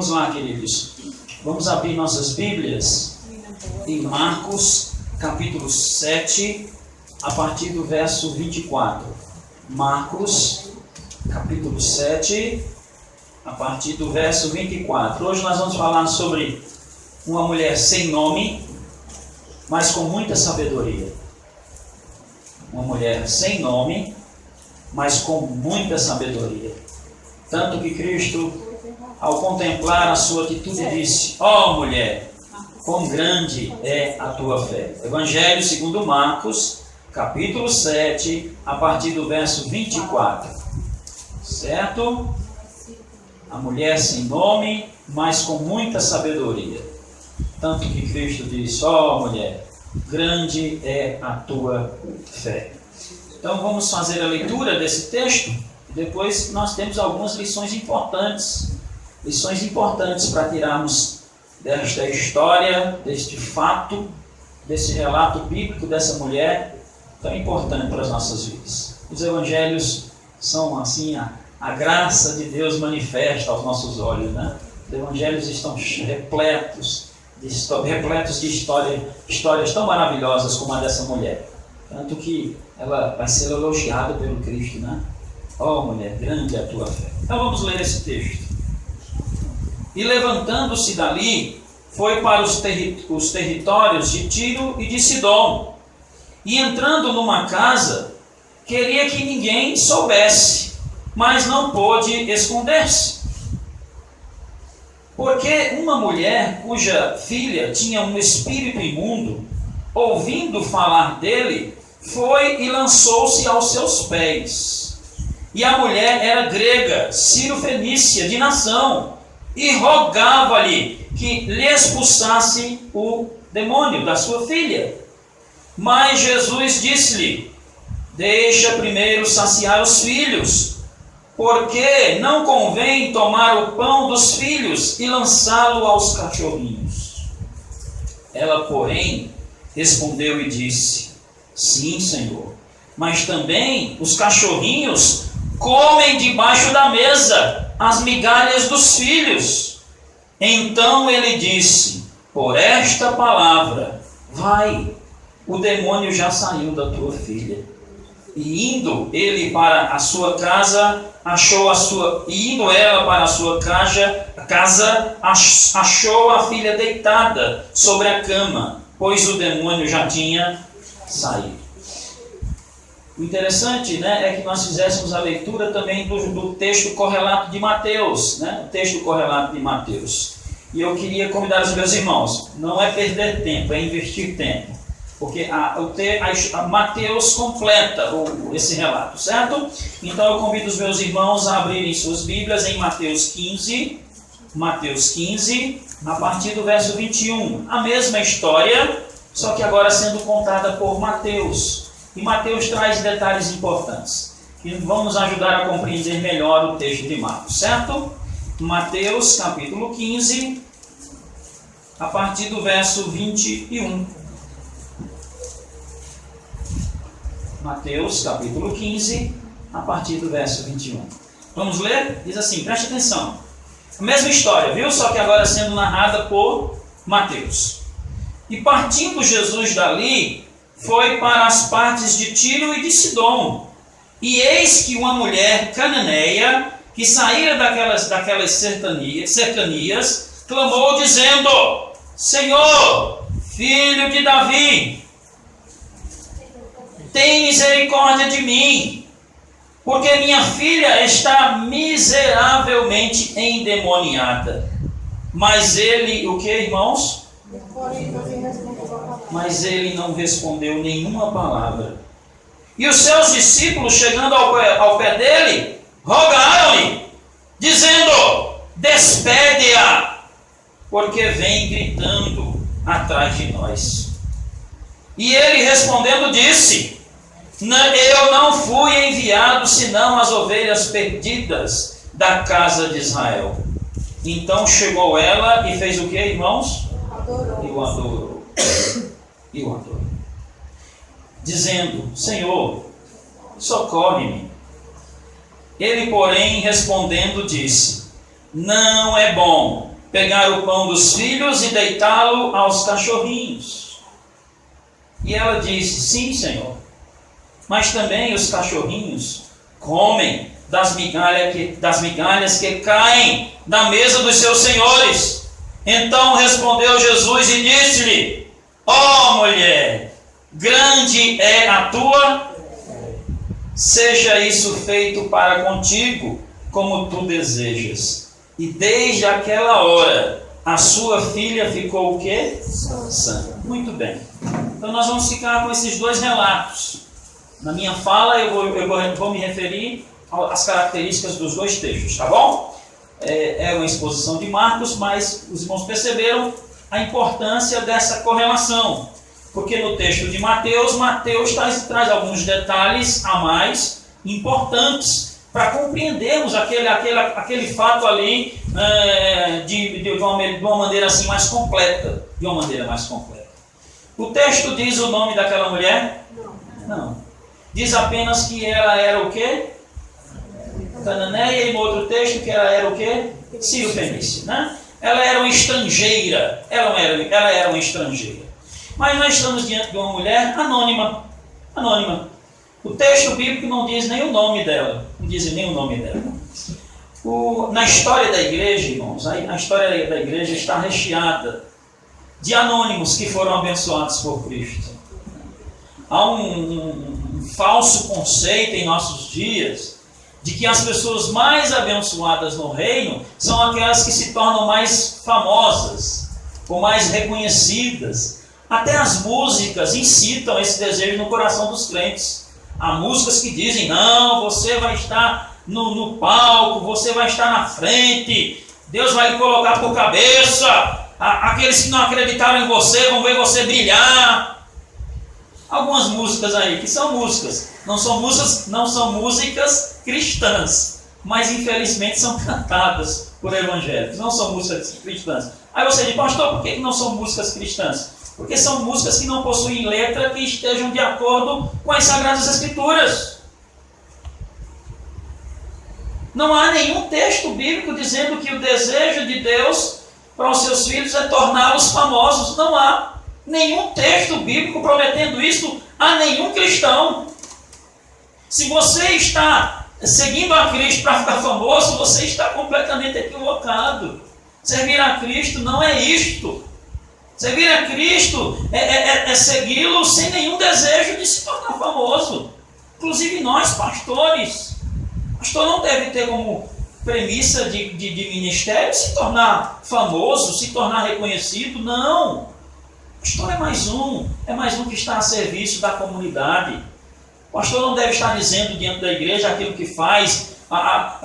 Vamos lá, queridos. Vamos abrir nossas Bíblias em Marcos, capítulo 7, a partir do verso 24. Marcos, capítulo 7, a partir do verso 24. Hoje nós vamos falar sobre uma mulher sem nome, mas com muita sabedoria. Uma mulher sem nome, mas com muita sabedoria. Tanto que Cristo, ao contemplar a sua atitude, disse: ó mulher, quão grande é a tua fé. Evangelho segundo Marcos, capítulo 7, a partir do verso 24. Certo? A mulher sem nome, mas com muita sabedoria. Tanto que Cristo disse: ó mulher, grande é a tua fé. Então vamos fazer a leitura desse texto e depois nós temos algumas lições importantes para tirarmos desta história, deste fato, desse relato bíblico dessa mulher tão importante para as nossas vidas. Os evangelhos são assim a graça de Deus manifesta aos nossos olhos, né? Os evangelhos estão repletos de histórias tão maravilhosas como a dessa mulher. Tanto que ela vai ser elogiada pelo Cristo, né? Ó mulher, grande é a tua fé. Então vamos ler esse texto. E levantando-se dali, foi para os territórios de Tiro e de Sidom. E entrando numa casa, queria que ninguém soubesse, mas não pôde esconder-se. Porque uma mulher cuja filha tinha um espírito imundo, ouvindo falar dele, foi e lançou-se aos seus pés. E a mulher era grega, Ciro-fenícia, de nação, e rogava-lhe que lhe expulsasse o demônio da sua filha. Mas Jesus disse-lhe: deixa primeiro saciar os filhos, porque não convém tomar o pão dos filhos e lançá-lo aos cachorrinhos. Ela, porém, respondeu e disse: sim, Senhor, mas também os cachorrinhos comem debaixo da mesa as migalhas dos filhos. Então ele disse: por esta palavra, vai, o demônio já saiu da tua filha. E indo ele para a sua casa, indo ela para a sua casa, achou a filha deitada sobre a cama, pois o demônio já tinha saído. O interessante, né, é que nós fizéssemos a leitura também do texto correlato de Mateus, né, o texto correlato de Mateus. E eu queria convidar os meus irmãos, não é perder tempo, é investir tempo. Porque Mateus completa esse relato, certo? Então eu convido os meus irmãos a abrirem suas Bíblias em Mateus 15, a partir do verso 21. A mesma história, só que agora sendo contada por Mateus. E Mateus traz detalhes importantes, que vão nos ajudar a compreender melhor o texto de Marcos, certo? Mateus capítulo 15, a partir do verso 21. Mateus capítulo 15, a partir do verso 21. Vamos ler? Diz assim, preste atenção. A mesma história, viu? Só que agora sendo narrada por Mateus. E partindo Jesus dali, foi para as partes de Tiro e de Sidom. E eis que uma mulher cananeia, que saíra daquelas cercanias, clamou dizendo: Senhor, filho de Davi, tem misericórdia de mim, porque minha filha está miseravelmente endemoniada. Mas ele, o que, irmãos? Mas ele não respondeu nenhuma palavra. E os seus discípulos, chegando ao pé dele, rogaram-lhe, dizendo: despede-a, porque vem gritando atrás de nós. E ele respondendo disse: eu não fui enviado senão as ovelhas perdidas da casa de Israel. Então chegou ela e fez o que, irmãos? E o adorou. Dizendo: Senhor, socorre-me. Ele, porém, respondendo, disse: não é bom pegar o pão dos filhos e deitá-lo aos cachorrinhos. E ela disse: sim, Senhor, mas também os cachorrinhos comem das migalhas que caem da mesa dos seus senhores. Então respondeu Jesus e disse-lhe: ó mulher, grande é a tua, seja isso feito para contigo como tu desejas. E desde aquela hora a sua filha ficou o quê? Sã. Muito bem. Então nós vamos ficar com esses dois relatos. Na minha fala eu vou me referir às características dos dois textos, tá bom? É uma exposição de Marcos, mas os irmãos perceberam a importância dessa correlação. Porque no texto de Mateus traz alguns detalhes a mais importantes para compreendermos aquele fato ali de uma maneira assim mais completa. De uma maneira mais completa. O texto diz o nome daquela mulher? Não. Diz apenas que ela era o quê? Cananeia, e no outro texto que ela era o quê? Sírio-fenícia, né? Ela era uma estrangeira. Ela era uma estrangeira. Mas nós estamos diante de uma mulher anônima. Anônima. O texto bíblico não diz nem o nome dela. Não diz nem o nome dela. Na história da igreja, irmãos, a história da igreja está recheada de anônimos que foram abençoados por Cristo. Há um falso conceito em nossos dias de que as pessoas mais abençoadas no reino são aquelas que se tornam mais famosas ou mais reconhecidas. Até as músicas incitam esse desejo no coração dos crentes. Há músicas que dizem: não, você vai estar no palco, você vai estar na frente, Deus vai lhe colocar por cabeça, aqueles que não acreditaram em você vão ver você brilhar. Algumas músicas aí que são músicas, não são músicas cristãs, mas infelizmente são cantadas por evangélicos, não são músicas cristãs. Aí você diz: pastor, por que não são músicas cristãs? Porque são músicas que não possuem letra que estejam de acordo com as Sagradas Escrituras. Não há nenhum texto bíblico dizendo que o desejo de Deus para os seus filhos é torná-los famosos. Não há nenhum texto bíblico prometendo isso a nenhum cristão. Se você está seguindo a Cristo para ficar famoso, você está completamente equivocado. Servir a Cristo não é isto. Servir a Cristo é segui-lo sem nenhum desejo de se tornar famoso. Inclusive nós, pastores. Pastor não deve ter como premissa de ministério se tornar famoso, se tornar reconhecido. Não. Pastor é mais um que está a serviço da comunidade. O pastor não deve estar dizendo diante da igreja aquilo que faz,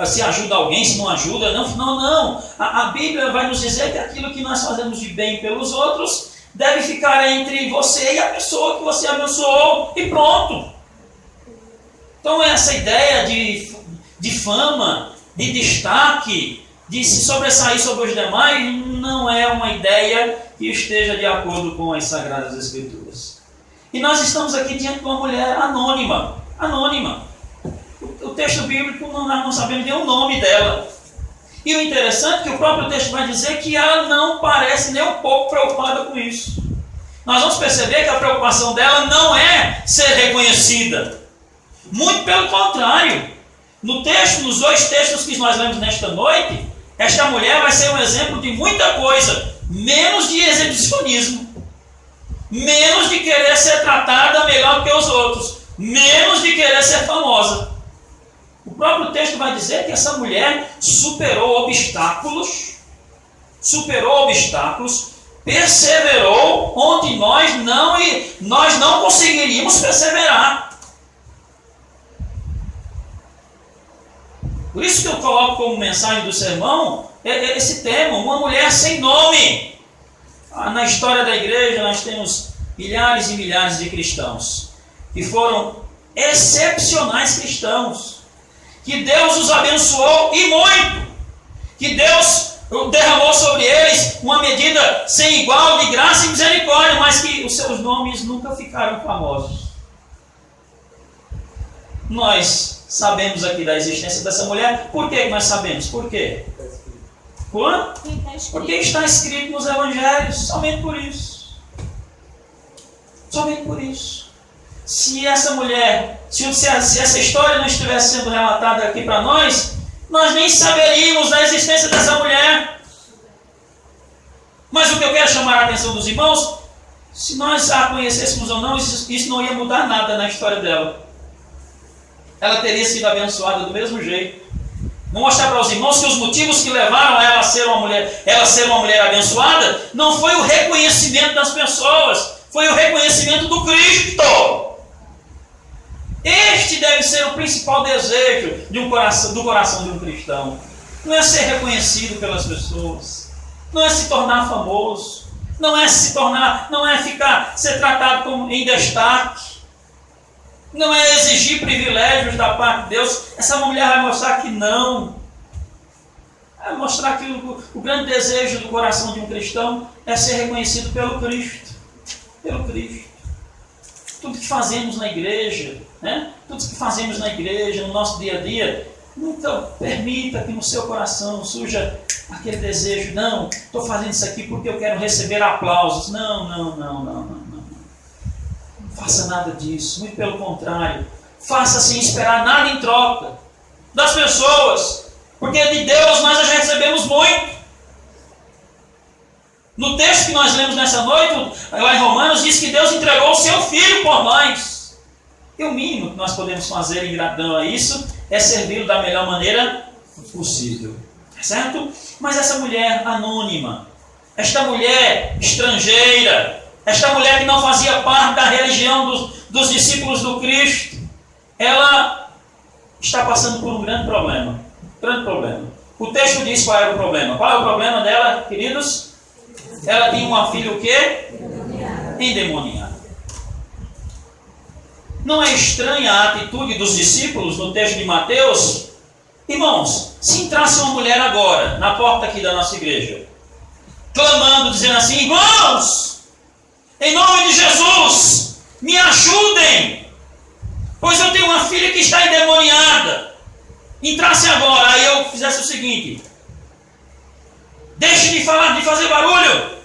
se ajuda alguém, se não ajuda. Não. A Bíblia vai nos dizer que aquilo que nós fazemos de bem pelos outros deve ficar entre você e a pessoa que você abençoou, e pronto. Então essa ideia de fama, de destaque, de se sobressair sobre os demais, não é uma ideia que esteja de acordo com as Sagradas Escrituras. E nós estamos aqui diante de uma mulher anônima. O texto bíblico, nós não sabemos nem o nome dela. E o interessante é que o próprio texto vai dizer que ela não parece nem um pouco preocupada com isso. Nós vamos perceber que a preocupação dela não é ser reconhecida. Muito pelo contrário. Nos dois textos que nós lemos nesta noite, esta mulher vai ser um exemplo de muita coisa, menos de exibicionismo, menos de querer ser tratada melhor que os outros, menos de querer ser famosa. O próprio texto vai dizer que essa mulher superou obstáculos, perseverou onde nós não conseguiríamos perseverar. Por isso que eu coloco como mensagem do sermão esse tema, uma mulher sem nome. Na história da igreja nós temos milhares e milhares de cristãos que foram excepcionais cristãos, que Deus os abençoou e muito, que Deus derramou sobre eles uma medida sem igual de graça e misericórdia, mas que os seus nomes nunca ficaram famosos. Nós sabemos aqui da existência dessa mulher. Por que nós sabemos? Por quê? Quem está Porque está escrito nos evangelhos, somente por isso. Somente por isso. Se essa mulher, se essa história não estivesse sendo relatada aqui para nós nem saberíamos da existência dessa mulher. Mas o que eu quero chamar a atenção dos irmãos, se nós a conhecêssemos ou não, isso não ia mudar nada na história dela. Ela teria sido abençoada do mesmo jeito. Vou mostrar para os irmãos que os motivos que levaram ela a ser uma mulher abençoada, não foi o reconhecimento das pessoas, foi o reconhecimento do Cristo. Este deve ser o principal desejo do coração de um cristão. Não é ser reconhecido pelas pessoas, não é se tornar famoso, não é ser tratado em destaque, não é exigir privilégios da parte de Deus. Essa mulher vai mostrar que não. Vai mostrar que o grande desejo do coração de um cristão é ser reconhecido pelo Cristo. Pelo Cristo. Tudo que fazemos na igreja, tudo que fazemos na igreja, no nosso dia a dia, nunca permita que no seu coração surja aquele desejo, não, estou fazendo isso aqui porque eu quero receber aplausos. Não faça nada disso, muito pelo contrário. Faça sem esperar nada em troca das pessoas, porque de Deus nós já recebemos muito. No texto que nós lemos nessa noite, lá em Romanos, diz que Deus entregou o seu Filho por nós. E o mínimo que nós podemos fazer em gratidão a isso é servi-lo da melhor maneira possível. Certo? Mas essa mulher anônima, esta mulher estrangeira, esta mulher que não fazia parte da religião dos discípulos do Cristo, ela está passando por um grande problema. Grande problema. O texto diz qual era o problema. Qual é o problema dela, queridos? Ela tinha uma filha o quê? Endemoniada. Não é estranha a atitude dos discípulos no texto de Mateus? Irmãos, se entrasse uma mulher agora na porta aqui da nossa igreja, clamando, dizendo assim: irmãos, em nome de Jesus, me ajudem, pois eu tenho uma filha que está endemoniada. Entrasse agora, aí eu fizesse o seguinte: deixe de falar, de fazer barulho,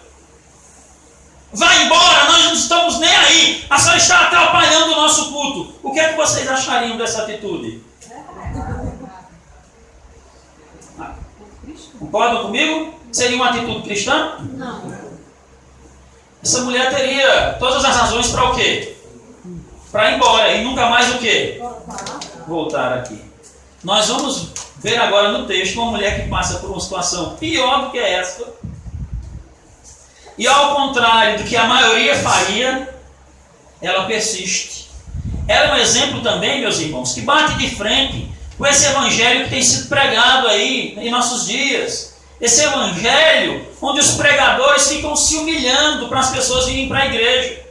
vá embora, nós não estamos nem aí, a senhora está atrapalhando o nosso culto. O que é que vocês achariam dessa atitude? Concordam comigo? Seria uma atitude cristã? Não. Essa mulher teria todas as razões para o quê? Para ir embora e nunca mais o quê? Voltar aqui. Nós vamos ver agora no texto uma mulher que passa por uma situação pior do que essa. E ao contrário do que a maioria faria, ela persiste. Ela é um exemplo também, meus irmãos, que bate de frente com esse evangelho que tem sido pregado aí em nossos dias. Esse evangelho onde os pregadores ficam se humilhando para as pessoas virem para a igreja.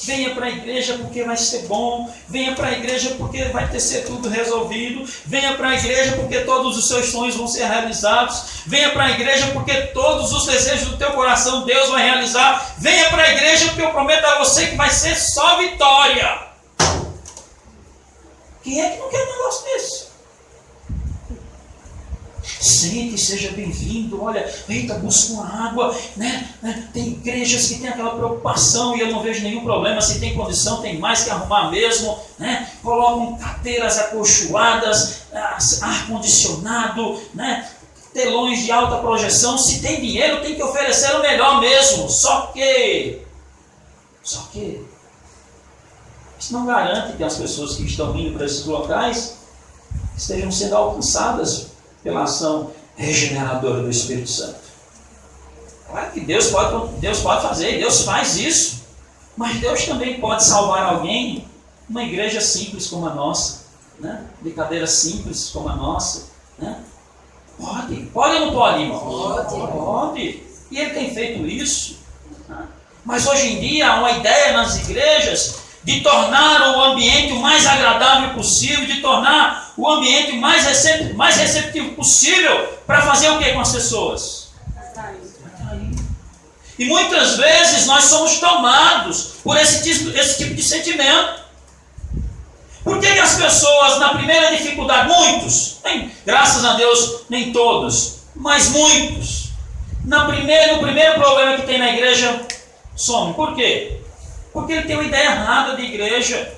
Venha para a igreja porque vai ser bom. Venha para a igreja porque vai ser tudo resolvido. Venha para a igreja porque todos os seus sonhos vão ser realizados. Venha para a igreja porque todos os desejos do teu coração Deus vai realizar. Venha para a igreja porque eu prometo a você que vai ser só vitória. Quem é que não quer um negócio desse? Sente, seja bem-vindo. Olha, eita, busca uma água, né? Tem igrejas que tem aquela preocupação e eu não vejo nenhum problema. Se tem condição, tem mais que arrumar mesmo, né? Colocam cadeiras acolchoadas, ar-condicionado, né? Telões de alta projeção. Se tem dinheiro, tem que oferecer o melhor mesmo. Só que isso não garante que as pessoas que estão indo para esses locais estejam sendo alcançadas pela ação regeneradora do Espírito Santo. Claro que Deus pode fazer, Deus faz isso, mas Deus também pode salvar alguém numa igreja simples como a nossa, né? De cadeira simples como a nossa, né? Pode ou não pode, irmão? Pode. E Ele tem feito isso, né? Mas hoje em dia há uma ideia nas igrejas de tornar o ambiente o mais agradável possível, de tornar o ambiente mais receptivo possível, para fazer o que com as pessoas? Atrair. E muitas vezes nós somos tomados por esse tipo de sentimento. Por que as pessoas, na primeira dificuldade, muitos, graças a Deus, nem todos, Mas muitos, no primeiro problema que tem na igreja, somem. Por quê? Porque ele tem uma ideia errada de igreja.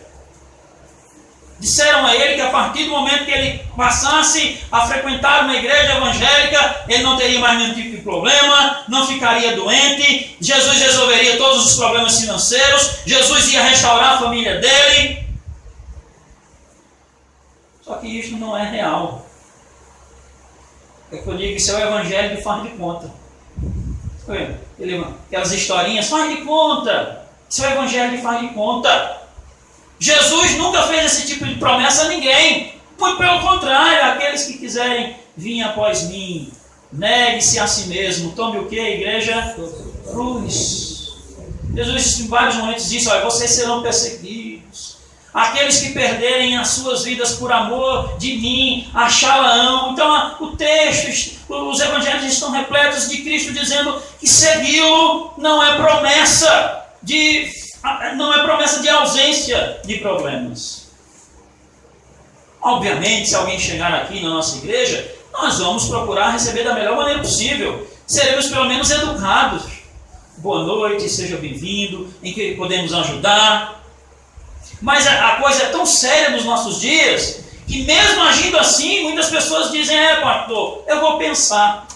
Disseram a ele que a partir do momento que ele passasse a frequentar uma igreja evangélica, ele não teria mais nenhum tipo de problema, não ficaria doente, Jesus resolveria todos os problemas financeiros, Jesus ia restaurar a família dele. Só que isso não é real. É que eu digo, isso é o evangelho de faz de conta. Aquelas historinhas, faz de conta. Isso é o evangelho de faz de conta. Jesus nunca fez esse tipo de promessa a ninguém. Muito pelo contrário, aqueles que quiserem vir após mim, negue-se a si mesmo. Tome o que, igreja? Cruz. Jesus em vários momentos disse, olha, vocês serão perseguidos. Aqueles que perderem as suas vidas por amor de mim, achá-la-ão. Então o texto, os evangelhos estão repletos de Cristo dizendo que segui-lo não é promessa de ausência de problemas. Obviamente, se alguém chegar aqui na nossa igreja, nós vamos procurar receber da melhor maneira possível. Seremos pelo menos educados. Boa noite, seja bem-vindo, em que podemos ajudar. Mas a coisa é tão séria nos nossos dias, que mesmo agindo assim, muitas pessoas dizem, pastor, eu vou pensar.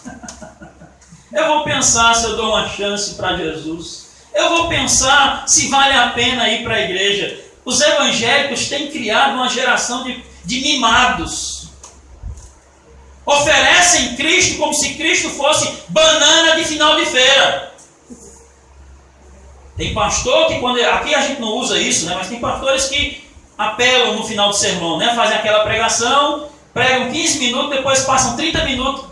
Eu vou pensar se eu dou uma chance para Jesus. Eu vou pensar se vale a pena ir para a igreja. Os evangélicos têm criado uma geração de mimados. Oferecem Cristo como se Cristo fosse banana de final de feira. Tem pastor que, aqui a gente não usa isso, né? Mas tem pastores que apelam no final do sermão, né? Fazem aquela pregação, pregam 15 minutos, depois passam 30 minutos.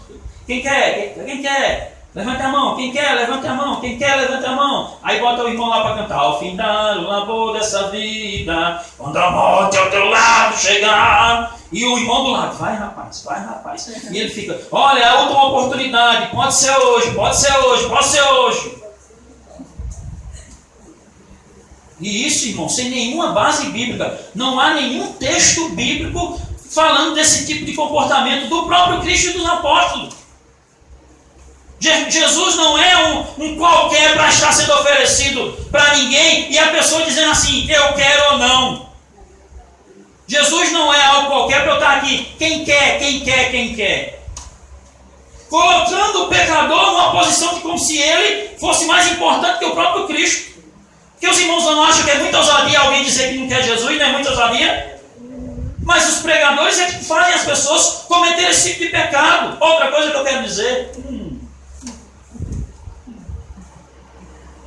Quem quer? Quem quer? Levanta a mão, quem quer, levanta a mão, quem quer, levanta a mão. Aí bota o irmão lá para cantar. Ao findar o labor dessa vida, quando a morte ao teu lado chegar. E o irmão do lado, vai rapaz, vai rapaz. E ele fica, olha, é a última oportunidade, pode ser hoje, pode ser hoje, pode ser hoje. E isso, irmão, sem nenhuma base bíblica. Não há nenhum texto bíblico falando desse tipo de comportamento do próprio Cristo e dos apóstolos. Jesus não é um qualquer para estar sendo oferecido para ninguém e a pessoa dizendo assim, eu quero ou não. Jesus não é algo qualquer para eu estar aqui, quem quer, quem quer, quem quer. Colocando o pecador numa posição de como se ele fosse mais importante que o próprio Cristo. Porque os irmãos não acham que é muita ousadia alguém dizer que não quer Jesus, não é muita ousadia? Mas os pregadores é que fazem as pessoas cometerem esse tipo de pecado. Outra coisa que eu quero dizer...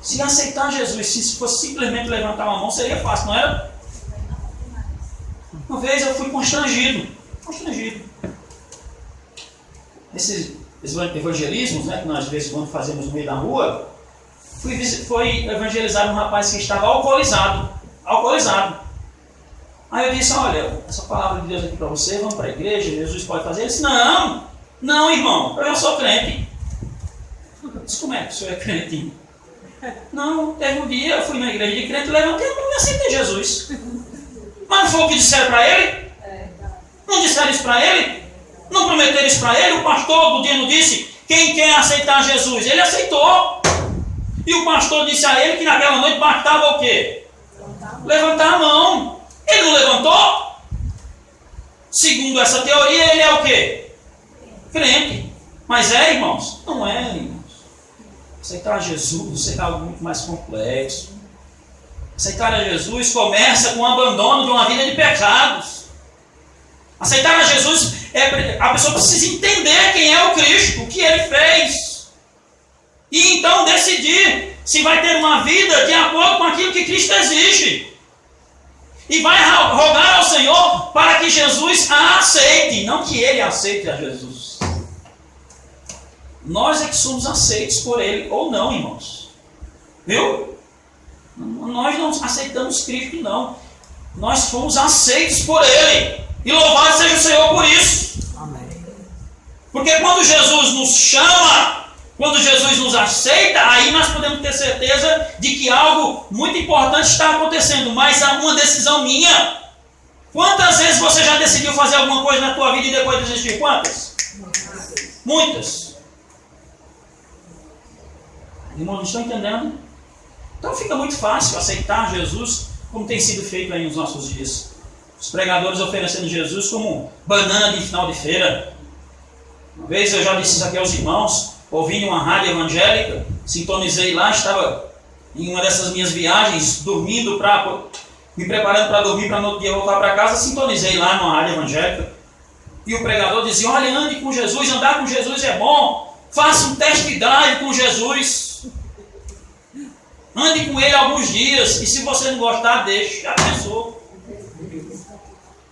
Se aceitar Jesus, se fosse simplesmente levantar uma mão, seria fácil, não era? Uma vez eu fui constrangido. Esses evangelismos, né, que nós de vez em quando fazemos no meio da rua, foi evangelizar um rapaz que estava alcoolizado. Aí eu disse, olha, essa palavra de Deus aqui para você, vamos para a igreja, Jesus pode fazer? Ele disse, não irmão, eu já sou crente. Eu disse, como é que o senhor é crente? Não, teve um dia, eu fui na igreja de crente, levantei a mão e aceitei Jesus. Mas não foi o que disseram para ele? Não disseram isso para ele? Não prometeram isso para ele? O pastor do dia não disse, quem quer aceitar Jesus? Ele aceitou. E o pastor disse a ele que naquela noite bastava o quê? Levantar a mão. Ele não levantou? Segundo essa teoria, ele é o quê? Crente. Mas irmãos? Não é, irmãos. Aceitar a Jesus é algo muito mais complexo. Aceitar a Jesus começa com o abandono de uma vida de pecados. Aceitar a Jesus, a pessoa precisa entender quem é o Cristo, o que Ele fez. E então decidir se vai ter uma vida de acordo com aquilo que Cristo exige. E vai rogar ao Senhor para que Jesus a aceite, não que Ele aceite a Jesus. Nós é que somos aceitos por Ele, ou não, irmãos. Viu? Nós não aceitamos Cristo, não. Nós fomos aceitos por Ele. E louvado seja o Senhor por isso. Amém. Porque quando Jesus nos chama, quando Jesus nos aceita, aí nós podemos ter certeza de que algo muito importante está acontecendo. Mas há uma decisão minha. Quantas vezes você já decidiu fazer alguma coisa na tua vida e depois desistir? Quantas? Muitas. Irmãos, não estão entendendo? Então fica muito fácil aceitar Jesus como tem sido feito aí nos nossos dias. Os pregadores oferecendo Jesus como banana de final de feira. Uma vez eu já disse isso aqui aos irmãos, ouvindo uma rádio evangélica, sintonizei lá, estava em uma dessas minhas viagens, dormindo, me preparando para dormir, para no outro dia voltar para casa, sintonizei lá numa rádio evangélica. E o pregador dizia, olha, ande com Jesus, andar com Jesus é bom, faça um test drive com Jesus. Ande com ele alguns dias, e se você não gostar, deixe. Já pensou?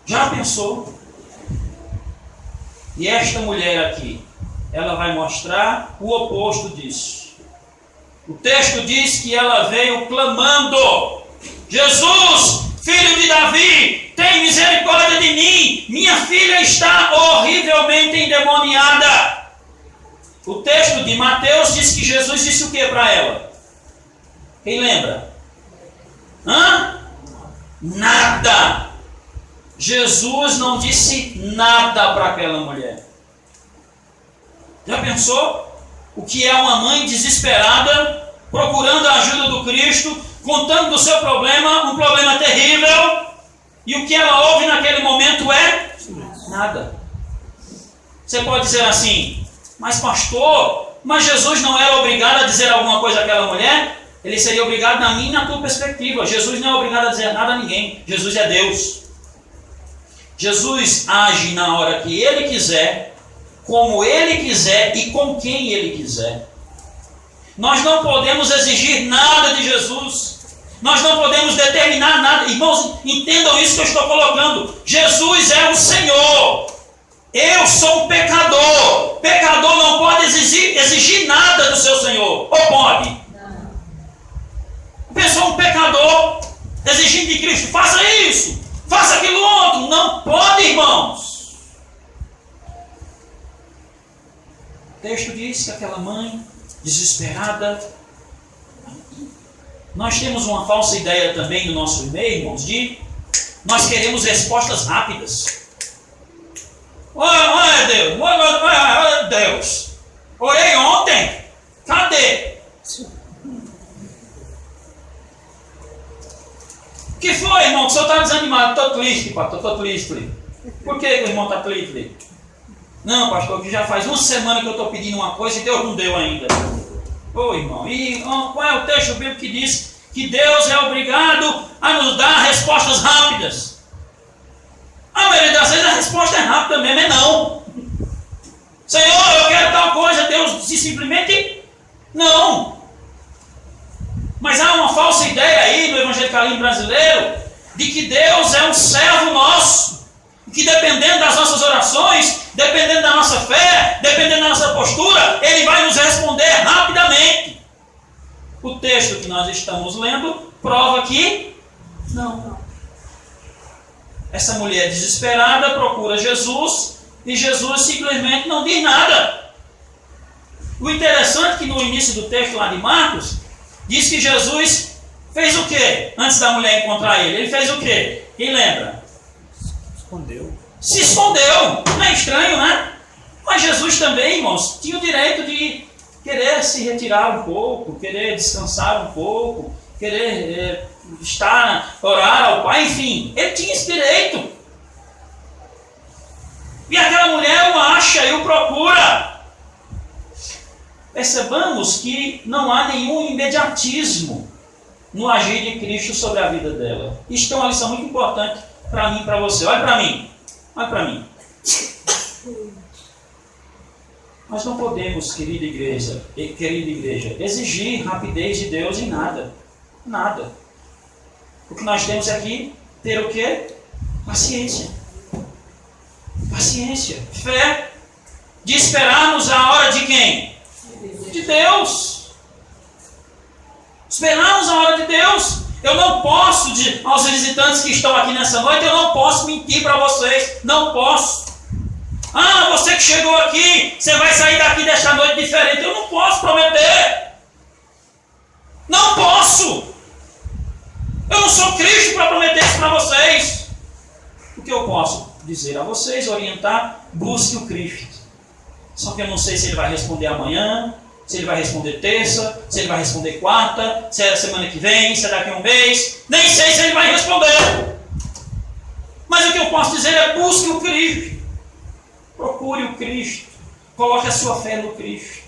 Já pensou? E esta mulher aqui, ela vai mostrar o oposto disso. O texto diz que ela veio clamando, Jesus, filho de Davi, tem misericórdia de mim, minha filha está horrivelmente endemoniada. O texto de Mateus diz que Jesus disse o que para ela? Quem lembra? Nada. Jesus não disse nada para aquela mulher. Já pensou? O que é uma mãe desesperada, procurando a ajuda do Cristo, contando do seu problema, um problema terrível, e o que ela ouve naquele momento é nada. Você pode dizer assim, mas pastor, mas Jesus não era obrigado a dizer alguma coisa àquela mulher? Ele seria obrigado na minha e na tua perspectiva. Jesus não é obrigado a dizer nada a ninguém. Jesus é Deus. Jesus age na hora que Ele quiser, como Ele quiser e com quem Ele quiser. Nós não podemos exigir nada de Jesus. Nós não podemos determinar nada. Irmãos, entendam isso que eu estou colocando. Jesus é o Senhor. Eu sou um pecador. Pecador não pode exigir nada do seu Senhor. Ou pode? Não. Pensou um pecador exigindo de Cristo, faça isso, faça aquilo outro. Não pode, irmãos. O texto diz que aquela mãe desesperada. Nós temos uma falsa ideia também no nosso meio, irmãos, de nós queremos respostas rápidas. Olha Deus, olha Deus, orei ontem, cadê? O que foi, irmão? Que o senhor está desanimado? Estou triste, pastor, estou triste. Por que o irmão está triste? Não, pastor, que já faz uma semana que eu estou pedindo uma coisa e Deus não deu ainda. Ô irmão, e qual é o texto bíblico que diz que Deus é obrigado a nos dar respostas rápidas? A maioria das vezes a resposta é rápida mesmo, é não. Senhor, eu quero tal coisa, Deus diz simplesmente não. Mas há uma falsa ideia aí no evangelicalismo brasileiro de que Deus é um servo nosso, que dependendo das nossas orações, dependendo da nossa fé, dependendo da nossa postura, Ele vai nos responder rapidamente. O texto que nós estamos lendo prova que não. Essa mulher desesperada procura Jesus e Jesus simplesmente não diz nada. O interessante é que no início do texto lá de Marcos, diz que Jesus fez o quê? Antes da mulher encontrar ele. Ele fez o quê? Quem lembra? Se escondeu. Não é estranho, né? Mas Jesus também, irmãos, tinha o direito de querer se retirar um pouco, querer descansar um pouco, querer orar ao Pai, enfim. Ele tinha esse direito. E aquela mulher o acha e o procura. Percebamos que não há nenhum imediatismo no agir de Cristo sobre a vida dela. Isto é uma lição muito importante para mim e para você. Olha para mim. Olha para mim. Nós não podemos, querida igreja, exigir rapidez de Deus em nada. Nada. O que nós temos aqui, ter o quê? Paciência. Paciência. Fé. De esperarmos a hora de quem? De Deus. Esperarmos a hora de Deus. Eu não posso, aos visitantes que estão aqui nessa noite, eu não posso mentir para vocês. Não posso. Ah, você que chegou aqui, você vai sair daqui desta noite diferente. Eu não posso prometer. Não posso. Eu não sou Cristo para prometer isso para vocês. O que eu posso dizer a vocês, orientar, busque o Cristo. Só que eu não sei se ele vai responder amanhã, se ele vai responder terça, se ele vai responder quarta, se é semana que vem, se é daqui a um mês. Nem sei se ele vai responder. Mas o que eu posso dizer é: busque o Cristo. Procure o Cristo. Coloque a sua fé no Cristo.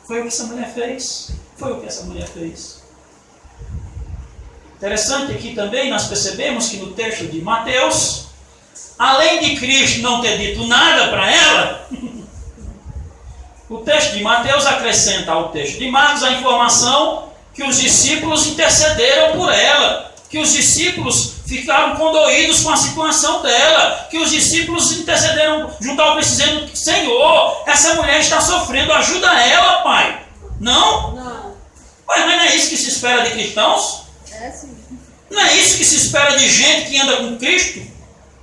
Foi o que essa mulher fez. Foi o que essa mulher fez. Interessante aqui também, nós percebemos que no texto de Mateus, além de Cristo não ter dito nada para ela, o texto de Mateus acrescenta ao texto de Marcos a informação que os discípulos intercederam por ela, que os discípulos ficaram condoídos com a situação dela, que os discípulos intercederam junto ao Cristo, dizendo: Senhor, essa mulher está sofrendo, ajuda ela, Pai. Não? Não. Mas não é isso que se espera de cristãos? É sim. Não é isso que se espera de gente que anda com Cristo?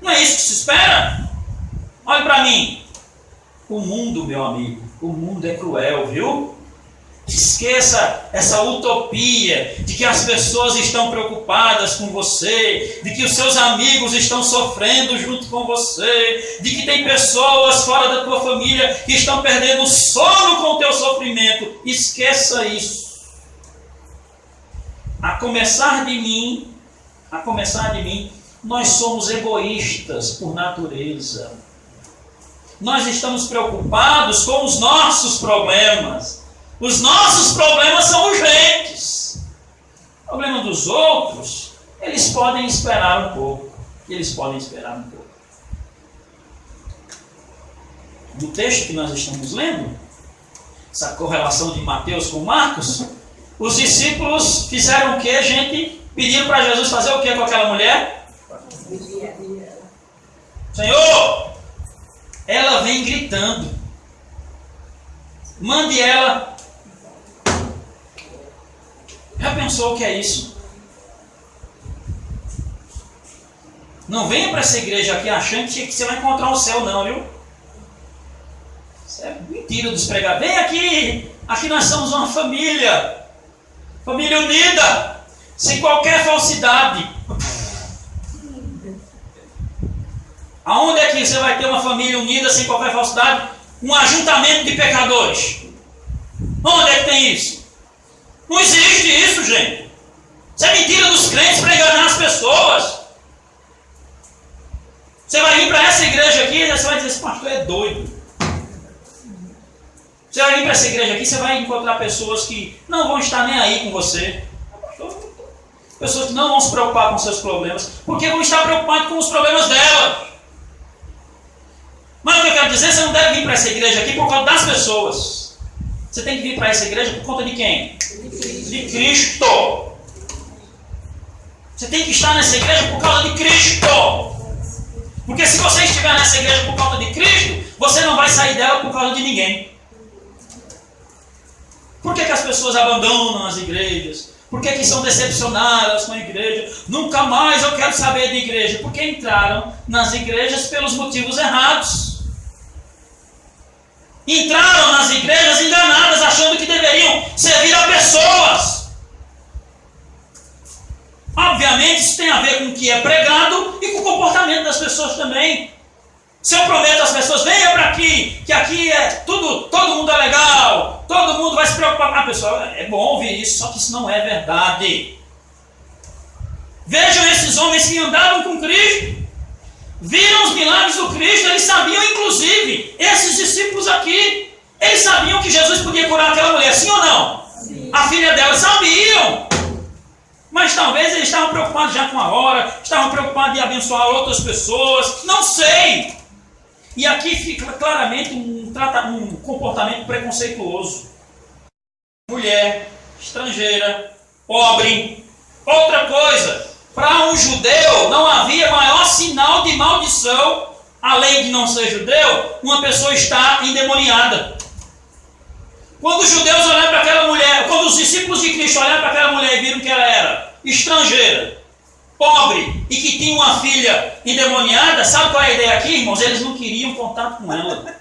Não é isso que se espera? Olhe para mim. O mundo, meu amigo, o mundo é cruel, viu? Esqueça essa utopia de que as pessoas estão preocupadas com você, de que os seus amigos estão sofrendo junto com você, de que tem pessoas fora da tua família que estão perdendo o sono com o teu sofrimento. Esqueça isso. A começar de mim, nós somos egoístas por natureza. Nós estamos preocupados com os nossos problemas. Os nossos problemas são urgentes. O problema dos outros, eles podem esperar um pouco. No texto que nós estamos lendo, essa correlação de Mateus com Marcos, os discípulos fizeram o que, gente? Pediram para Jesus fazer o que com aquela mulher? Senhor, ela vem gritando. Mande ela. Já pensou o que é isso? Não venha para essa igreja aqui achando que você vai encontrar o céu, não, viu? Isso é mentira dos pregadores. Vem aqui. Aqui nós somos uma família. Família unida. Sem qualquer falsidade. Aonde é que você vai ter uma família unida sem qualquer falsidade? Um ajuntamento de pecadores. Onde é que tem isso? Não existe isso, gente. Isso é mentira dos crentes para enganar as pessoas. Você vai vir para essa igreja aqui e você vai dizer: esse pastor é doido. Você vai vir para essa igreja aqui e você vai encontrar pessoas que não vão estar nem aí com você. Pessoas que não vão se preocupar com seus problemas, porque vão estar preocupadas com os problemas delas. Mas o que eu quero dizer, você não deve vir para essa igreja aqui por causa das pessoas. Você tem que vir para essa igreja por conta de quem? De Cristo. Você tem que estar nessa igreja por causa de Cristo. Porque se você estiver nessa igreja por causa de Cristo, você não vai sair dela por causa de ninguém. Por que as pessoas abandonam as igrejas? Por que são decepcionadas com a igreja? Nunca mais eu quero saber de igreja. Porque entraram nas igrejas pelos motivos errados. Entraram nas igrejas enganadas, achando que deveriam servir a pessoas. Obviamente isso tem a ver com o que é pregado e com o comportamento das pessoas também. Se eu prometo às pessoas: venha para aqui, que aqui é tudo, todo mundo é legal, todo mundo vai se preocupar com a pessoa. É bom ouvir isso, só que isso não é verdade. Vejam esses homens que andaram com Cristo, viram os milagres do Cristo, eles sabiam, inclusive, esses discípulos aqui, eles sabiam que Jesus podia curar aquela mulher, sim ou não? Sim. A filha dela, sabiam. Mas talvez eles estavam preocupados já com a hora, estavam preocupados em abençoar outras pessoas, não sei. E aqui fica claramente um comportamento preconceituoso. Mulher, estrangeira, pobre. Outra coisa, para um judeu não havia maior sinal de maldição, além de não ser judeu, uma pessoa está endemoniada. Quando os judeus olharam para aquela mulher, quando os discípulos de Cristo olharam para aquela mulher e viram que ela era estrangeira, pobre e que tinha uma filha endemoniada, sabe qual é a ideia aqui, irmãos? Eles não queriam contato com ela.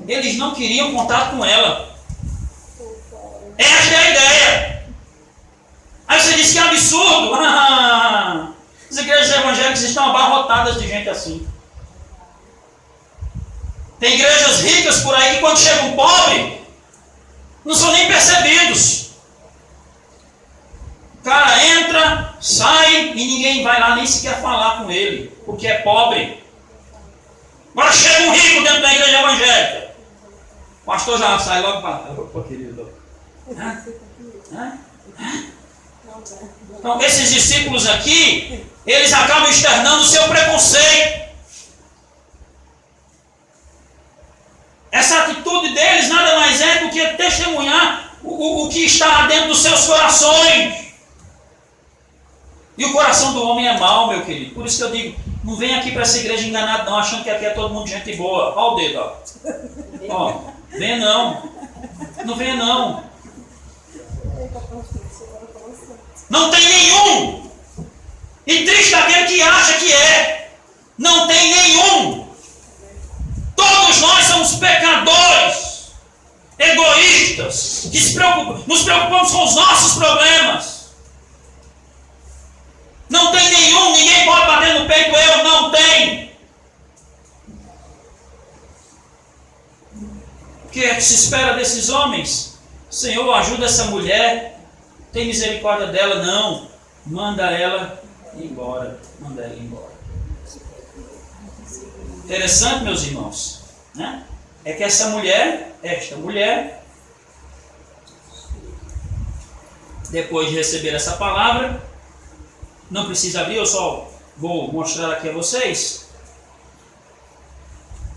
Eles não queriam contato com ela. Esta é a ideia. Aí você diz que é absurdo. As igrejas evangélicas estão abarrotadas de gente assim. Tem igrejas ricas por aí que quando chega um pobre, Não são nem percebidos. O cara entra, sai e ninguém vai lá nem sequer falar com ele, porque é pobre. Agora chega um rico dentro da igreja evangélica. O pastor já sai logo para... Opa, querido. Então, esses discípulos aqui, eles acabam externando o seu preconceito. Essa atitude deles nada mais é do que testemunhar o que está dentro dos seus corações. E o coração do homem é mau, meu querido. Por isso que eu digo, não vem aqui para essa igreja enganado não, achando que aqui é todo mundo gente boa. Olha o dedo, ó. Ó, venha não. Não venha não. Não tem nenhum. E triste aquele que acha que é. Não tem nenhum. Todos nós somos pecadores, egoístas, que nos preocupamos com os nossos problemas. Não tem nenhum, ninguém pode bater no peito, eu não tenho. O que é que se espera desses homens? Senhor, ajuda essa mulher, tem misericórdia dela? Não, manda ela embora, manda ela embora. Interessante, meus irmãos, né? É que esta mulher, depois de receber essa palavra, não precisa abrir, eu só vou mostrar aqui a vocês.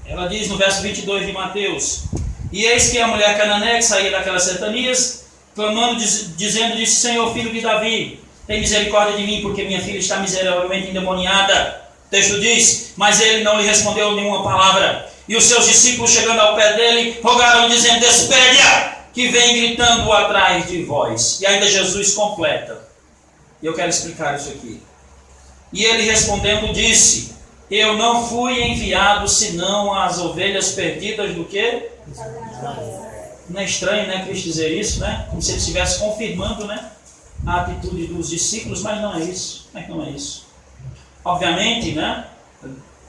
Ela diz no verso 22 de Mateus: e eis que a mulher cananeia que saía daquelas cercanias, clamando, dizendo, disse: Senhor, filho de Davi, tem misericórdia de mim, porque minha filha está miseravelmente endemoniada. O texto diz: mas ele não lhe respondeu nenhuma palavra. E os seus discípulos, chegando ao pé dele, rogaram, dizendo: despede-a, que vem gritando atrás de vós. E ainda Jesus completa. E eu quero explicar isso aqui. E ele respondendo disse: eu não fui enviado senão às ovelhas perdidas do quê? Não é estranho, né, Cristo dizer isso, né? Como se ele estivesse confirmando, né, a atitude dos discípulos, mas não é isso. Não é isso. Obviamente, né,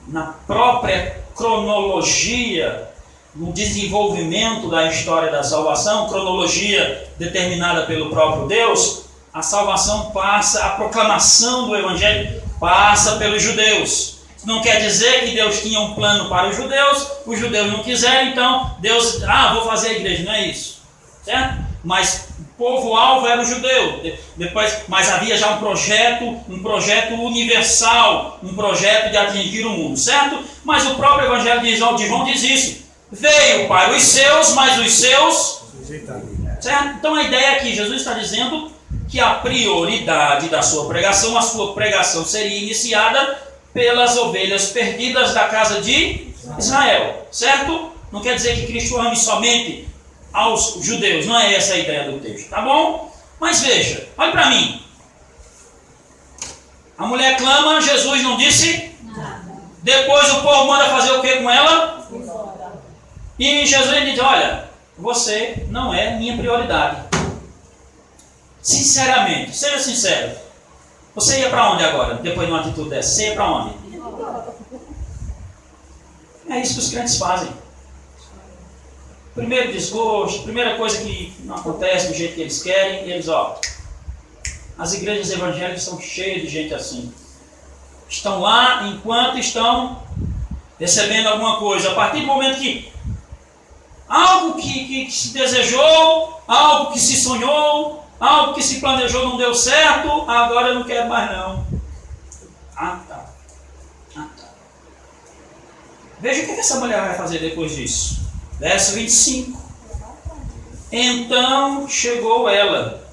na própria cronologia, no desenvolvimento da história da salvação, cronologia determinada pelo próprio Deus, a salvação passa, a proclamação do Evangelho passa pelos judeus. Isso não quer dizer que Deus tinha um plano para os judeus não quiseram, então Deus, vou fazer a igreja, não é isso, certo? Mas o povo-alvo era o judeu, mas havia já um projeto universal, um projeto de atingir o mundo, certo? Mas o próprio Evangelho de João diz isso: veio para os seus, mas os seus, certo? Então a ideia aqui, Jesus está dizendo que a prioridade da sua pregação, a sua pregação seria iniciada pelas ovelhas perdidas da casa de Israel, certo? Não quer dizer que Cristo ame somente aos judeus, não é essa a ideia do texto, tá bom? Mas veja, olha para mim. A mulher clama, Jesus não disse nada. Depois o povo manda fazer o que com ela? E Jesus diz: olha, você não é minha prioridade. Sinceramente, seja sincero. Você ia para onde agora, depois de uma atitude dessa? Você ia para onde? É isso que os crentes fazem. Primeiro desgosto, primeira coisa que não acontece do jeito que eles querem, eles, as igrejas evangélicas estão cheias de gente assim. Estão lá enquanto estão recebendo alguma coisa. A partir do momento que algo que se desejou, algo que se sonhou, algo que se planejou não deu certo, agora eu não quero mais não. Tá. Veja o que essa mulher vai fazer depois disso. Verso 25. Então chegou ela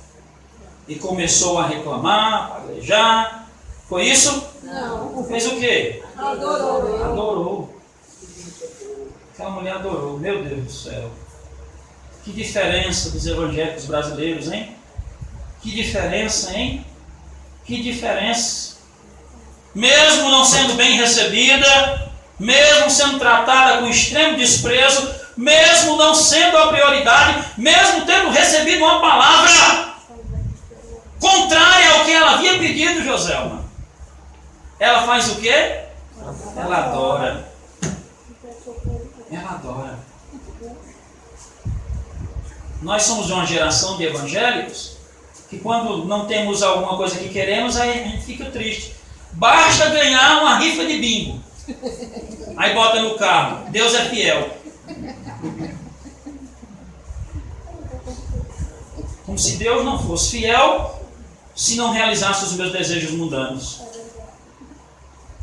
e começou a reclamar, a palejar. Foi isso? Não. Fez o quê? Adorou. Aquela mulher adorou. Meu Deus do céu. Que diferença dos evangélicos brasileiros, hein? Que diferença, hein? Que diferença. Mesmo não sendo bem recebida, mesmo sendo tratada com extremo desprezo, mesmo não sendo a prioridade, mesmo tendo recebido uma palavra contrária ao que ela havia pedido, Joselma, ela faz o quê? Ela adora. Ela adora. Nós somos de uma geração de evangélicos que quando não temos alguma coisa que queremos, aí a gente fica triste. Basta ganhar uma rifa de bingo. Aí bota no carro, Deus é fiel. Como se Deus não fosse fiel se não realizasse os meus desejos mundanos.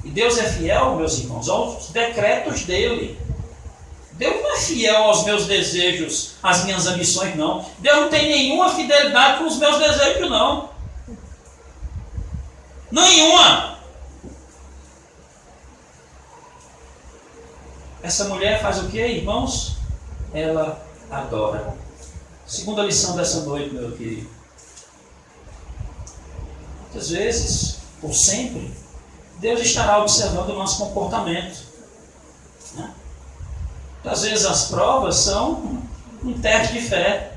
E Deus é fiel, meus irmãos, aos decretos dele. Deus não é fiel aos meus desejos, às minhas ambições, não. Deus não tem nenhuma fidelidade com os meus desejos, não. Nenhuma. Essa mulher faz o que, irmãos? Ela adora. Segunda lição dessa noite, meu querido. Muitas vezes, ou sempre, Deus estará observando o nosso comportamento. Né? Muitas vezes as provas são um teste de fé.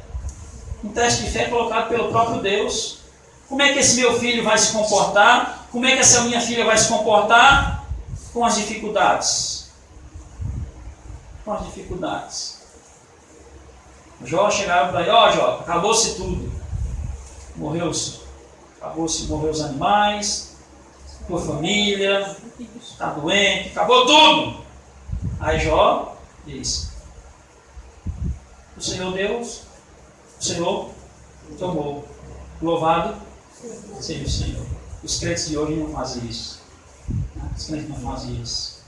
Um teste de fé colocado pelo próprio Deus. Como é que esse meu filho vai se comportar? Como é que essa minha filha vai se comportar? Com as dificuldades. Com as dificuldades. Jó chegava para ele, Jó, acabou-se tudo. Morreu-se. Acabou-se, morreu os animais, tua família, está doente, acabou tudo. Aí Jó diz, o Senhor Deus, o Senhor tomou. Louvado seja o Senhor. Os crentes de hoje não fazem isso. Os crentes não fazem isso.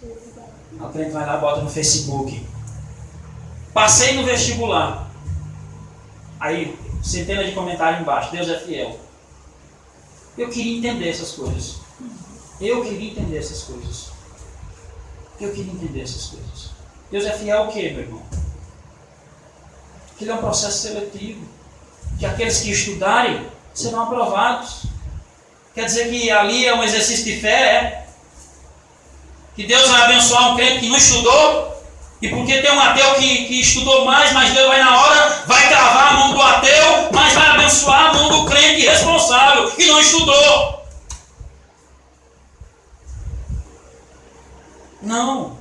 O crente vai lá e bota no Facebook. Passei no vestibular. Aí, centenas de comentários embaixo. Deus é fiel. Eu queria entender essas coisas. Eu queria entender essas coisas. Deus é fiel o quê, meu irmão? Que ele é um processo seletivo. Que aqueles que estudarem serão aprovados. Quer dizer que ali é um exercício de fé, é? Que Deus vai abençoar um crente que não estudou. E porque tem um ateu que estudou mais, mas Deus vai na hora, vai cravar a mão do ateu, mas vai abençoar a mão do crente responsável, que não estudou. Não.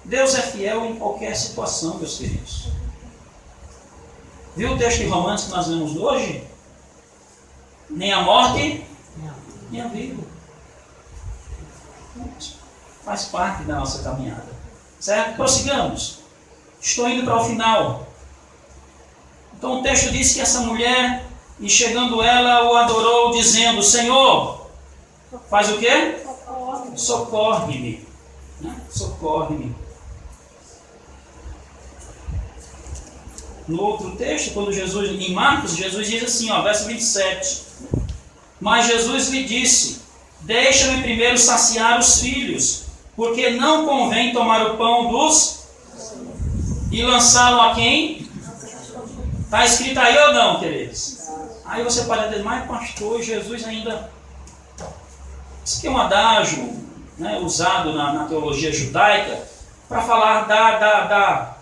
Deus é fiel em qualquer situação, meus queridos. Viu o texto de Romanos que nós lemos hoje? Nem a morte, nem a vida. Faz parte da nossa caminhada. Certo? Prossigamos. Estou indo para o final. Então o texto diz que essa mulher, e chegando ela, o adorou, dizendo, Senhor, faz o quê? Socorre-me. Né? Socorre-me. No outro texto, quando Jesus, em Marcos, Jesus diz assim, ó, verso 27. Mas Jesus lhe disse, deixa-me primeiro saciar os filhos, porque não convém tomar o pão dos e lançá-lo a quem? Está escrito aí ou não, queridos? Aí você pode dizer, mas pastor, Jesus ainda... Isso aqui é um adágio, né, usado na teologia judaica para falar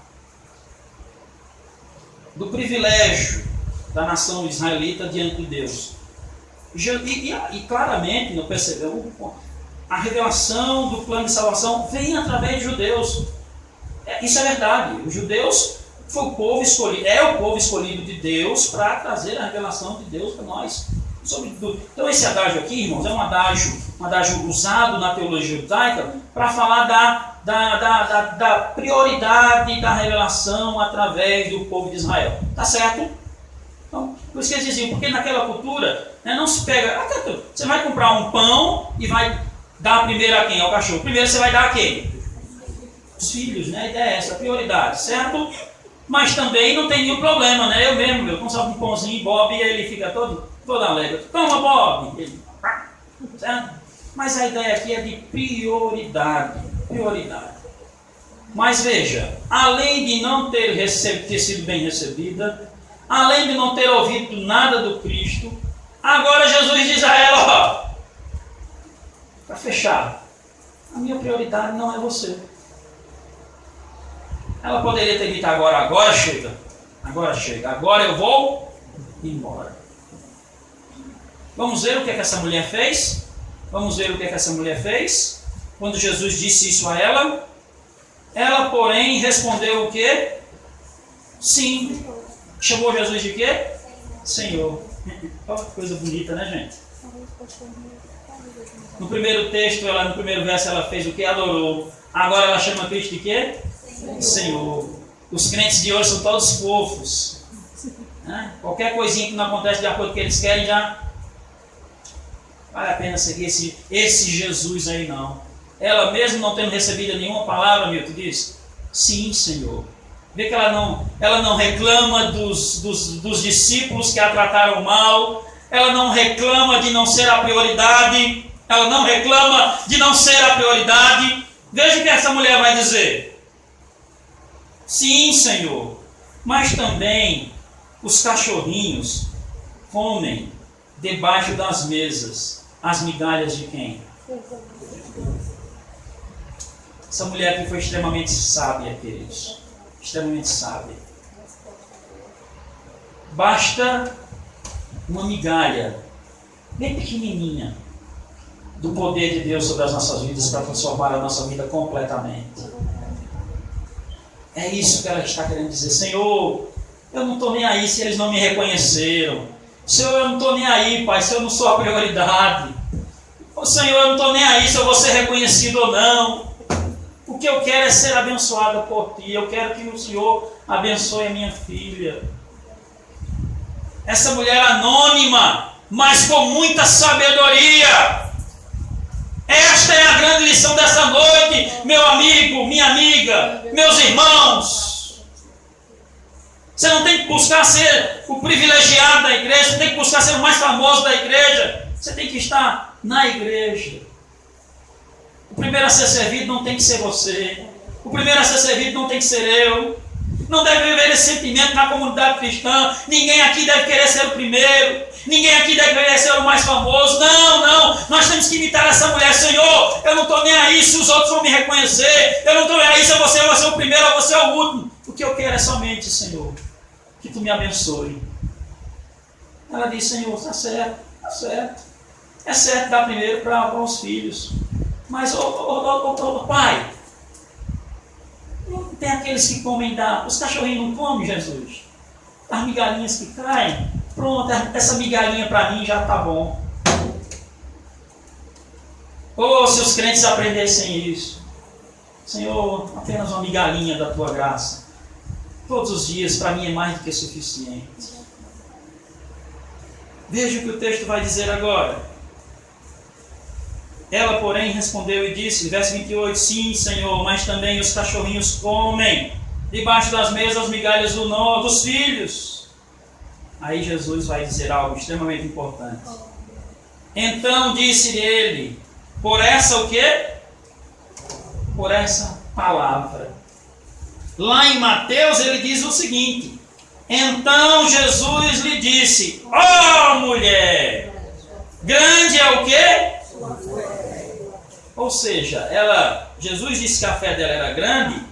do privilégio da nação israelita diante de Deus. E claramente, não percebeu, a revelação do plano de salvação vem através de judeus. Isso é verdade. Os judeus foi o povo escolhido, é o povo escolhido de Deus para trazer a revelação de Deus para nós. Sobre tudo. Então esse adágio aqui, irmãos, é um adágio usado na teologia judaica para falar da prioridade da revelação através do povo de Israel. Tá certo? Então, por isso que eles diziam, porque naquela cultura, né, não se pega... Você vai comprar um pão e vai dar primeiro a quem? Ao cachorro. Primeiro você vai dar a quem? Os filhos, né? A ideia é essa, a prioridade, certo? Mas também não tem nenhum problema, né? Eu mesmo, eu consigo um pãozinho, Bob, e ele fica todo alegre. Toma, Bob! Ele, certo? Mas a ideia aqui é de prioridade. Mas veja, além de não ter sido bem recebida, além de não ter ouvido nada do Cristo, agora Jesus diz a ela, ó, para fechar, a minha prioridade não é você. Ela poderia ter dito agora chega, agora eu vou embora. Vamos ver o que essa mulher fez? Quando Jesus disse isso a ela, ela porém respondeu o quê? Sim, Chamou Jesus de quê? Senhor. Olha que coisa bonita, né, gente? No primeiro texto, no primeiro verso, ela fez o que? Adorou. Agora ela chama Cristo de quê? Senhor. Os crentes de hoje são todos fofos. Né? Qualquer coisinha que não acontece de acordo com o que eles querem, já vale a pena seguir esse Jesus aí, não. Ela mesmo não tendo recebido nenhuma palavra, Milton, diz: sim, Senhor. Vê que ela não reclama dos discípulos que a trataram mal. Ela não reclama de não ser a prioridade. Ela não reclama de não ser a prioridade. Veja o que essa mulher vai dizer. Sim, Senhor. Mas também os cachorrinhos comem debaixo das mesas as migalhas de quem? Essa mulher aqui foi extremamente sábia, queridos. Extremamente sábia. Basta uma migalha bem pequenininha do poder de Deus sobre as nossas vidas para transformar a nossa vida completamente. É isso que ela está querendo dizer. Senhor, eu não estou nem aí se eles não me reconheceram. Senhor, eu não estou nem aí, Pai, se eu não sou a prioridade. Senhor, eu não estou nem aí se eu vou ser reconhecido ou não. O que eu quero é ser abençoada por Ti. Eu quero que o Senhor abençoe a minha filha. Essa mulher anônima, mas com muita sabedoria. Esta é a grande lição dessa noite, meu amigo, minha amiga, meus irmãos. Você não tem que buscar ser o privilegiado da igreja, você tem que buscar ser o mais famoso da igreja. Você tem que estar na igreja. O primeiro a ser servido não tem que ser você. O primeiro a ser servido não tem que ser eu. Não deve haver esse sentimento na comunidade cristã. Ninguém aqui deve querer ser o primeiro. Ninguém aqui deve querer ser o mais famoso. Não. Nós temos que imitar essa mulher. Senhor, eu não estou nem aí se os outros vão me reconhecer. Eu não estou nem aí se você vai ser o primeiro ou você é o último. O que eu quero é somente, Senhor, que Tu me abençoe. Ela diz: Senhor, está certo, está certo. É certo dar primeiro para os filhos. Mas, Pai, não tem aqueles que comem os cachorrinhos não comem, Jesus? As migalhinhas que caem, pronto, essa migalhinha para mim já está bom. Oh, se os crentes aprendessem isso. Senhor, apenas uma migalhinha da Tua graça. Todos os dias, para mim, é mais do que suficiente. Veja o que o texto vai dizer agora. Ela, porém, respondeu e disse, verso 28, sim, Senhor, mas também os cachorrinhos comem debaixo das mesas as migalhas dos filhos. Aí Jesus vai dizer algo extremamente importante. Então disse ele, por essa o quê? Por essa palavra. Lá em Mateus ele diz o seguinte: então Jesus lhe disse, ó mulher, grande é o quê? Ou seja, Jesus disse que a fé dela era grande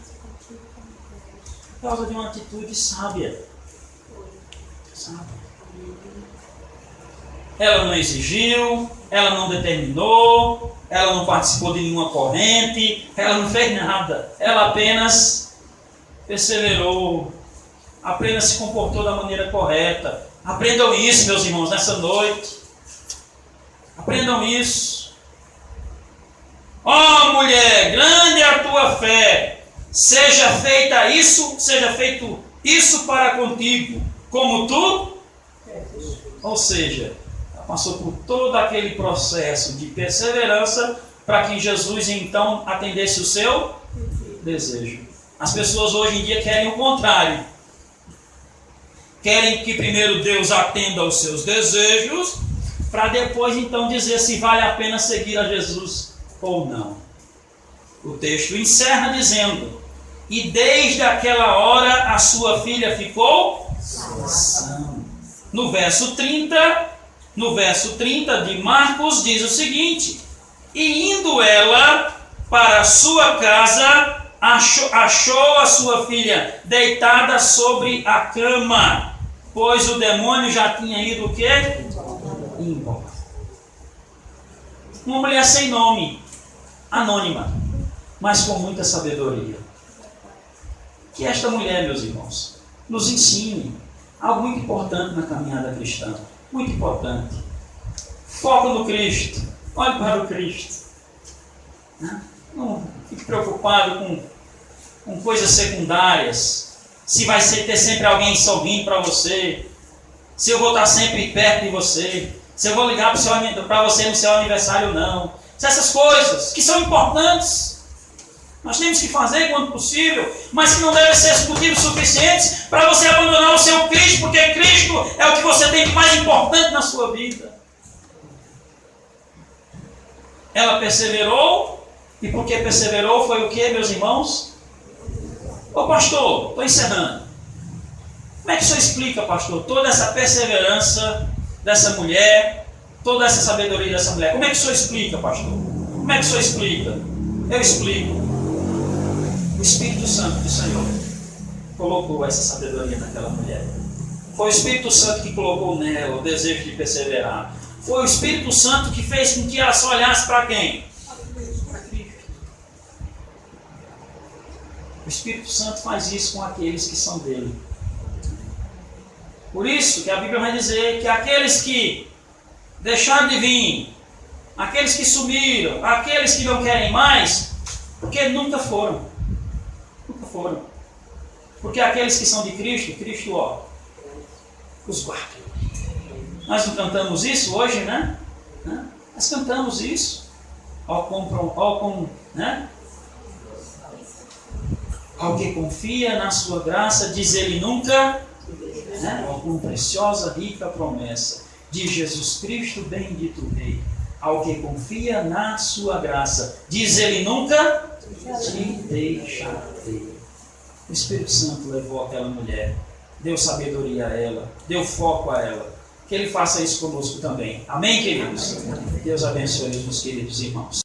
por causa de uma atitude sábia. Ela não exigiu, ela não determinou, ela não participou de nenhuma corrente, ela não fez nada. Ela apenas perseverou, apenas se comportou da maneira correta. Aprendam isso, meus irmãos, nessa noite. Aprendam isso. Ó mulher, grande é a tua fé, seja feito isso para contigo, como tu. Ou seja, ela passou por todo aquele processo de perseverança para que Jesus então atendesse o seu desejo. As pessoas hoje em dia querem o contrário. Querem que primeiro Deus atenda aos seus desejos, para depois então dizer se vale a pena seguir a Jesus ou não. O texto encerra dizendo, e desde aquela hora a sua filha ficou sã. No verso 30 de Marcos diz o seguinte, e indo ela para a sua casa, achou a sua filha deitada sobre a cama, pois o demônio já tinha ido o quê? Embora. Uma mulher sem nome, anônima, mas com muita sabedoria. Que esta mulher, meus irmãos, nos ensine Algo muito importante na caminhada cristã. Muito importante. Foco no Cristo. Olhe para o Cristo. Não fique preocupado com coisas secundárias. Se vai ter sempre alguém sorrindo para você. Se eu vou estar sempre perto de você. Se eu vou ligar para você no seu aniversário ou não. Se essas coisas que são importantes, nós temos que fazer quando possível, mas que não devem ser motivos suficientes para você abandonar o seu Cristo, porque Cristo é o que você tem de mais importante na sua vida. Ela perseverou, e porque perseverou foi o que, meus irmãos? Ô pastor, estou encerrando. Como é que o senhor explica, pastor, toda essa perseverança dessa mulher, toda essa sabedoria dessa mulher? Como é que o senhor explica, pastor? Como é que o senhor explica? Eu explico. O Espírito Santo do Senhor colocou essa sabedoria naquela mulher. Foi o Espírito Santo que colocou nela o desejo de perseverar. Foi o Espírito Santo que fez com que ela só olhasse para quem? Para Cristo. O Espírito Santo faz isso com aqueles que são dele. Por isso que a Bíblia vai dizer que aqueles que deixaram de vir, aqueles que sumiram, aqueles que não querem mais, porque nunca foram. Nunca foram. Porque aqueles que são de Cristo, Cristo, ó, os guarda. Nós não cantamos isso hoje, né? Nós cantamos isso. Ao que confia na sua graça, diz ele nunca, com preciosa, rica promessa de Jesus Cristo, bendito Rei. Ao que confia na sua graça, diz ele nunca te deixarei. O Espírito Santo levou aquela mulher, deu sabedoria a ela, deu foco a ela. Que Ele faça isso conosco também. Amém, queridos? Deus abençoe os meus queridos irmãos.